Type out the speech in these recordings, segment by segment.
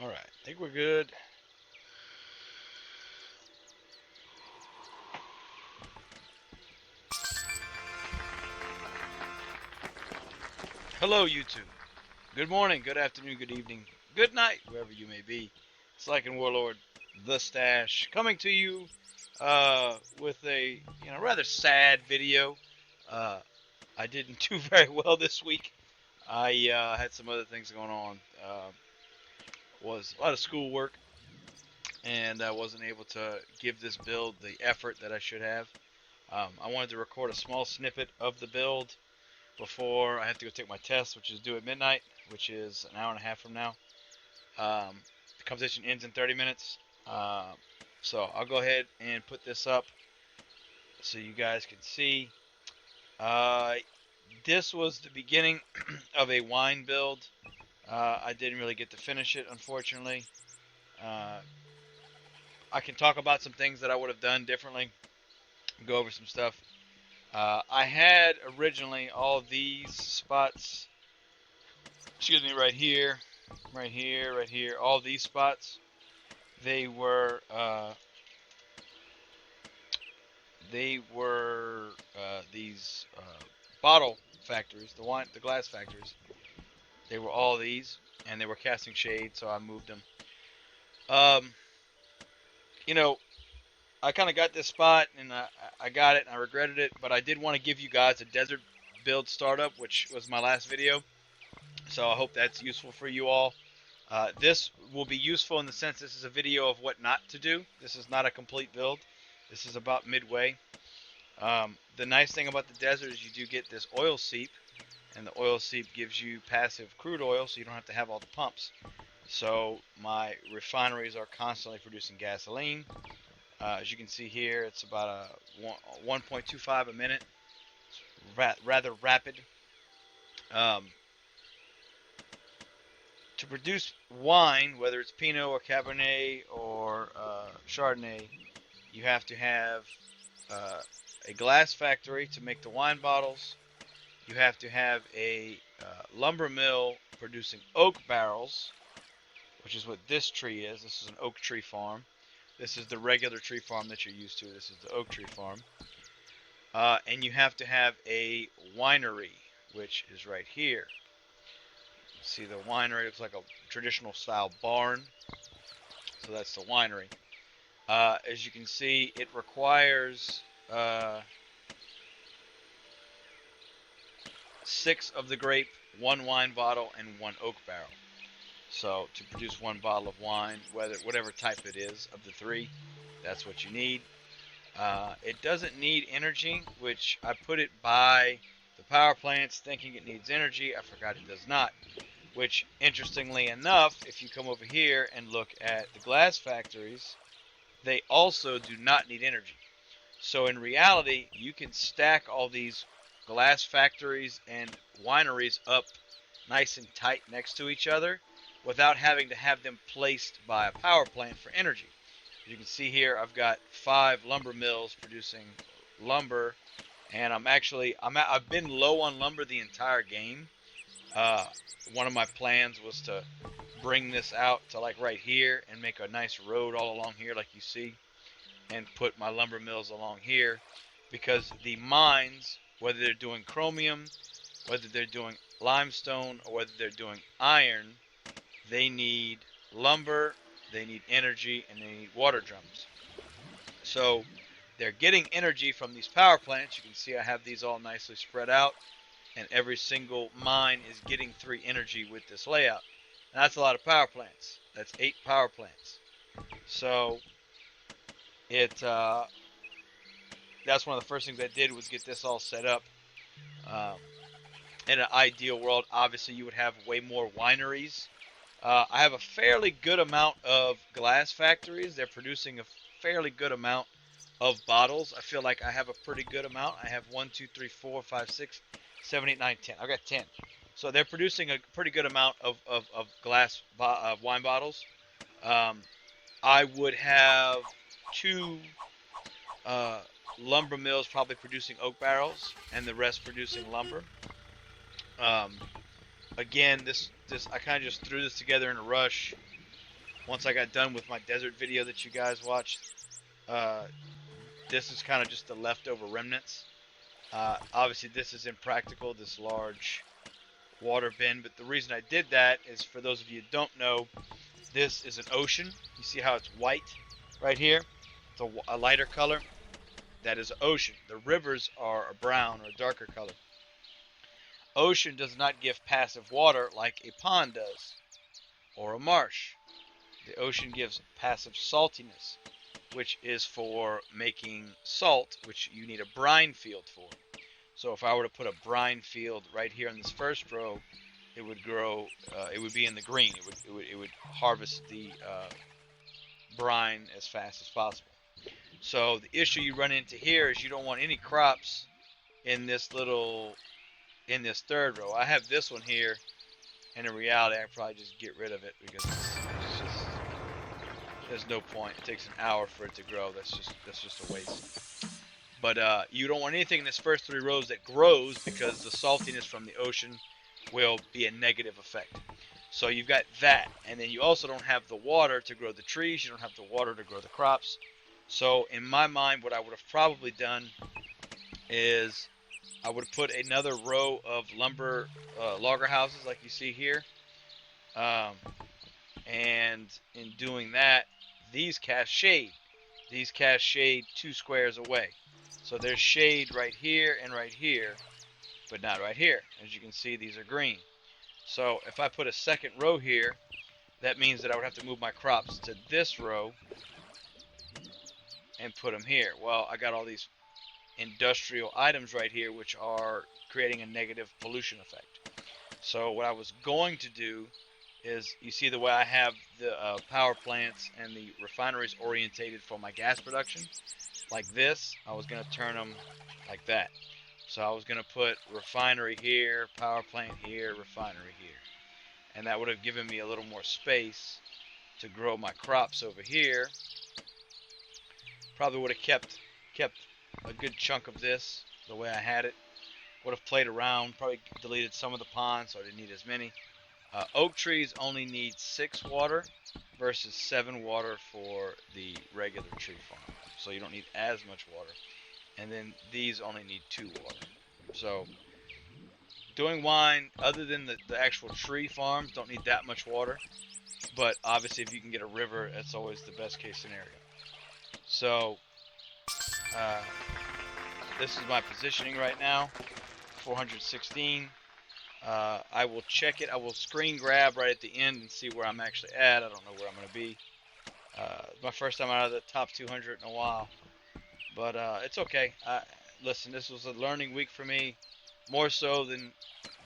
Alright, I think we're good. Hello, YouTube. Good morning, good afternoon, good evening, good night, wherever you may be. It's like in Warlord, the Stash, coming to you with a rather sad video. Uh, I didn't do very well this week. I had some other things going on. Was a lot of schoolwork, and I wasn't able to give this build the effort that I should have. I wanted to record a small snippet of the build before I have to go take my test, which is due at midnight, which is an hour and a half from now. The competition ends in 30 minutes. So I'll go ahead and put this up so you guys can see. Uh, this was the beginning of a wine build. I didn't really get to finish it, unfortunately. Uh, I can talk about some things that I would have done differently, go over some stuff. I had originally all these spots, excuse me, right here, right here, right here, all these spots. They were these bottle factories, the glass factories. They were all these, and they were casting shade, so I moved them. Um, you know, I kind of got this spot, and I got it, and I regretted it, but I did want to give you guys a desert build startup, which was my last video. So I hope that's useful for you all. This will be useful in the sense this is a video of what not to do. This is not a complete build. This is about midway. The nice thing about the desert is you do get this oil seep, and the oil seep gives you passive crude oil, so you don't have to have all the pumps. So my refineries are constantly producing gasoline. As you can see here, it's about a 1.25 a minute. It's rather rapid. Um, to produce wine, whether it's Pinot or Cabernet or Chardonnay, you have to have uh, a glass factory to make the wine bottles. You have to have a lumber mill producing oak barrels, which is what this tree is. This is an oak tree farm. This is the regular tree farm that you're used to. This is the oak tree farm. And you have to have a winery, which is right here. See the winery looks like a traditional style barn. So that's the winery. As you can see, it requires 6 of the grape, 1 wine bottle, and 1 oak barrel. So to produce 1 bottle of wine, whatever type it is of the 3, that's what you need. It doesn't need energy, which I put it by the power plants thinking it needs energy. I forgot it does not. Which, interestingly enough, if you come over here and look at the glass factories, they also do not need energy. So in reality, you can stack all these glass factories and wineries up nice and tight next to each other without having to have them placed by a power plant for energy. As you can see here, I've got 5 lumber mills producing lumber, and I've been low on lumber the entire game. One of my plans was to bring this out to like right here and make a nice road all along here like you see, and put my lumber mills along here, because the mines, whether they're doing chromium, whether they're doing limestone, or whether they're doing iron, they need lumber, they need energy, and they need water drums. So they're getting energy from these power plants. You can see I have these all nicely spread out, and every single mine is getting 3 energy with this layout. And that's a lot of power plants. That's 8 power plants. So that's one of the first things I did was get this all set up. Um, in an ideal world, obviously you would have way more wineries. I have a fairly good amount of glass factories. They're producing a fairly good amount of bottles. I feel like I have a pretty good amount. I have 1, 2, 3, 4, 5, 6, 7, 8, 9, 10. I've got 10. So they're producing a pretty good amount of glass wine bottles. I would have 2 uh, lumber mills probably producing oak barrels, and the rest producing lumber. Um, Again, this I kind of just threw this together in a rush. once I got done with my desert video that you guys watched, uh, this is kind of just the leftover remnants. Obviously, this is impractical, this large water bin, but the reason I did that is, for those of you who don't know, this is an ocean. You see how it's white right here? It's a lighter color. That is ocean. The rivers are a brown or a darker color. Ocean does not give passive water like a pond does, or a marsh. The ocean gives passive saltiness, which is for making salt, which you need a brine field for. So if I were to put a brine field right here in this first row, it would grow. It would be in the green. It would harvest the brine as fast as possible. So the issue you run into here is you don't want any crops in this third row. I have this one here, and in reality, I probably just get rid of it because it's just, there's no point. It takes an hour for it to grow. That's just a waste. But you don't want anything in this first 3 rows that grows, because the saltiness from the ocean will be a negative effect. So you've got that, and then you also don't have the water to grow the trees. You don't have the water to grow the crops. So in my mind, what I would have probably done is I would have put another row of lumber logger houses like you see here. And in doing that, these cast shade. These cast shade 2 squares away. So there's shade right here and right here, but not right here. As you can see, these are green. So if I put a second row here, that means that I would have to move my crops to this row and put them here. Well, I got all these industrial items right here which are creating a negative pollution effect. So what I was going to do is, you see the way I have the power plants and the refineries orientated for my gas production? Like this, I was going to turn them like that. So I was going to put refinery here, power plant here, refinery here. And that would have given me a little more space to grow my crops over here. Probably would have kept a good chunk of this the way I had it. Would have played around, probably deleted some of the ponds so I didn't need as many. Oak trees only need 6 water versus 7 water for the regular tree farm. So you don't need as much water. And then these only need 2 water. So doing wine, other than the actual tree farms, don't need that much water. But obviously if you can get a river, that's always the best case scenario. So this is my positioning right now, 416. I will check it. I will screen grab right at the end and see where I'm actually at. I don't know where I'm going to be. It's my first time out of the top 200 in a while. But it's okay. Listen, this was a learning week for me, more so than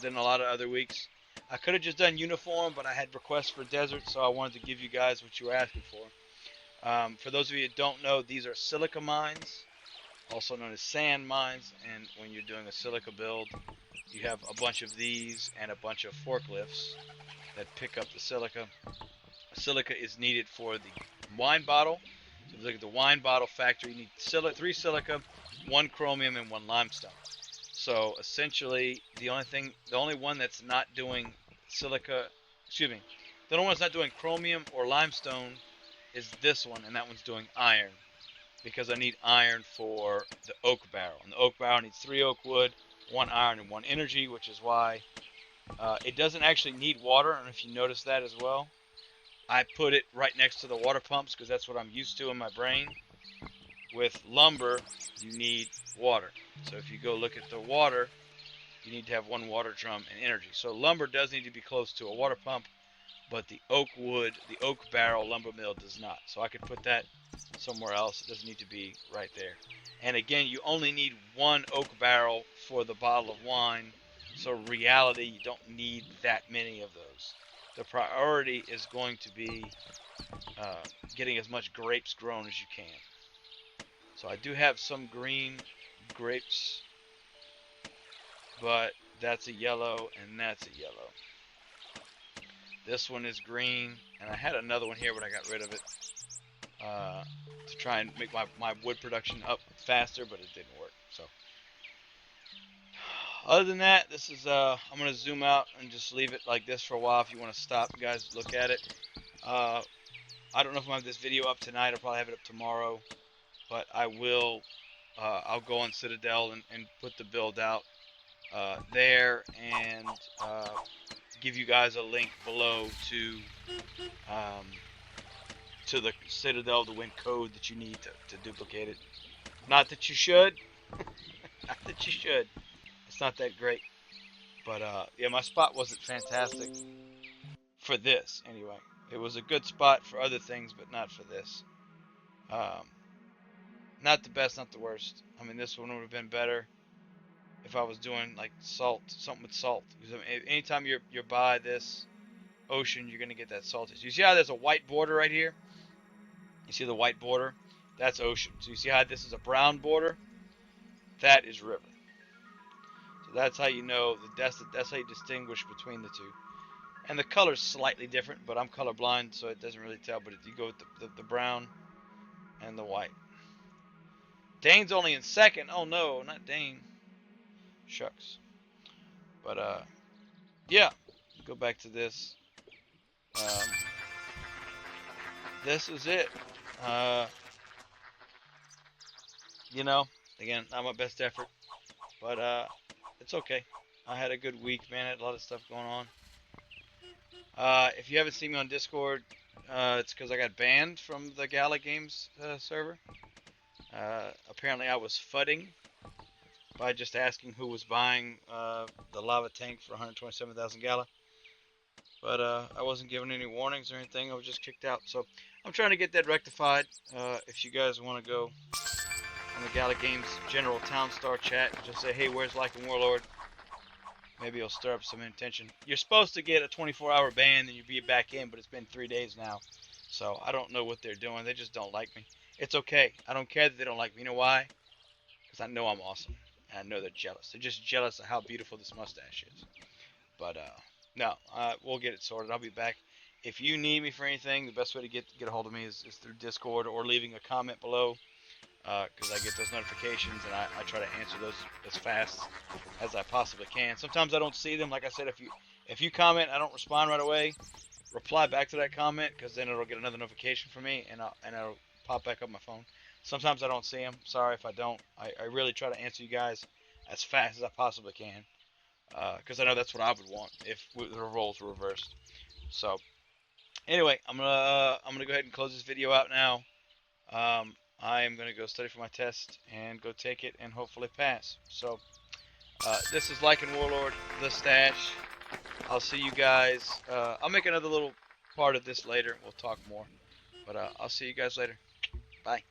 a lot of other weeks. I could have just done uniform, but I had requests for desert, so I wanted to give you guys what you were asking for. For those of you that don't know, these are silica mines, also known as sand mines. And when you're doing a silica build, you have a bunch of these and a bunch of forklifts that pick up the silica. Silica is needed for the wine bottle. So if you look at the wine bottle factory, you need 3 silica, 1 chromium, and 1 limestone. So essentially, the only one that's not doing silica, the only one that's not doing chromium or limestone is this one, and that one's doing iron, because I need iron for the oak barrel. And the oak barrel needs 3 oak wood, 1 iron, and 1 energy, which is why it doesn't actually need water. And if you notice that as well, I put it right next to the water pumps because that's what I'm used to in my brain. With lumber, you need water. So if you go look at the water, you need to have 1 water drum and energy. So lumber does need to be close to a water pump, but the oak wood, the oak barrel lumber mill does not. So I could put that somewhere else. It doesn't need to be right there. And again, you only need 1 oak barrel for the bottle of wine. So in reality, you don't need that many of those. The priority is going to be getting as much grapes grown as you can. So I do have some green grapes, but that's a yellow and that's a yellow. This one is green, and I had another one here, but I got rid of it to try and make my wood production up faster, but it didn't work. So other than that, this is I'm going to zoom out and just leave it like this for a while. If you want to stop, guys, look at it. I don't know if I'm gonna have this video up tonight. I'll probably have it up tomorrow, but I will. I'll go on Citadel and put the build out there, and give you guys a link below um, to the Citadel to win code that you need to duplicate it. Not that you should. Not that you should. It's not that great. But yeah, my spot wasn't fantastic for this anyway. It was a good spot for other things, but not for this. Um, Not the best, not the worst. I mean, this one would have been better if I was doing like salt, something with salt. Because I mean, anytime you're by this ocean, you're gonna get that saltiness. You see how there's a white border right here? You see the white border? That's ocean. So you see how this is a brown border? That is river. So that's how you know that's how you distinguish between the two. And the color's slightly different, but I'm colorblind, so it doesn't really tell. But if you go with the brown and the white. Dane's only in second. Oh no, not Dane. Shucks. But yeah. Go back to this. Um, this is it. Uh, you know, again, not my best effort, but it's okay. I had a good week, man. I had a lot of stuff going on. If you haven't seen me on Discord, it's because I got banned from the Gala Games server. Apparently, I was fudding by just asking who was buying the lava tank for 127,000 Gala. But I wasn't given any warnings or anything. I was just kicked out. So I'm trying to get that rectified. If you guys want to go on the Gala Games general TOWNSTAR chat and just say, hey, where's Lycan Warlord? Maybe it'll stir up some intention. You're supposed to get a 24-hour ban and you'll be back in, but it's been 3 days now. So I don't know what they're doing. They just don't like me. It's okay. I don't care that they don't like me. You know why? Because I know I'm awesome. And I know they're jealous. They're just jealous of how beautiful this mustache is. But no, we'll get it sorted. I'll be back. If you need me for anything, the best way to get a hold of me is through Discord or leaving a comment below. Because I get those notifications and I try to answer those as fast as I possibly can. Sometimes I don't see them. Like I said, if you comment, I don't respond right away. Reply back to that comment because then it'll get another notification from me and it'll pop back up my phone. Sometimes I don't see them. Sorry if I don't. I really try to answer you guys as fast as I possibly can because I know that's what I would want if the roles were reversed. So anyway, I'm gonna go ahead and close this video out now. I am going to go study for my test and go take it and hopefully pass. So, this is Lycan Warlord, the stash. I'll see you guys. I'll make another little part of this later. We'll talk more. But I'll see you guys later. Bye.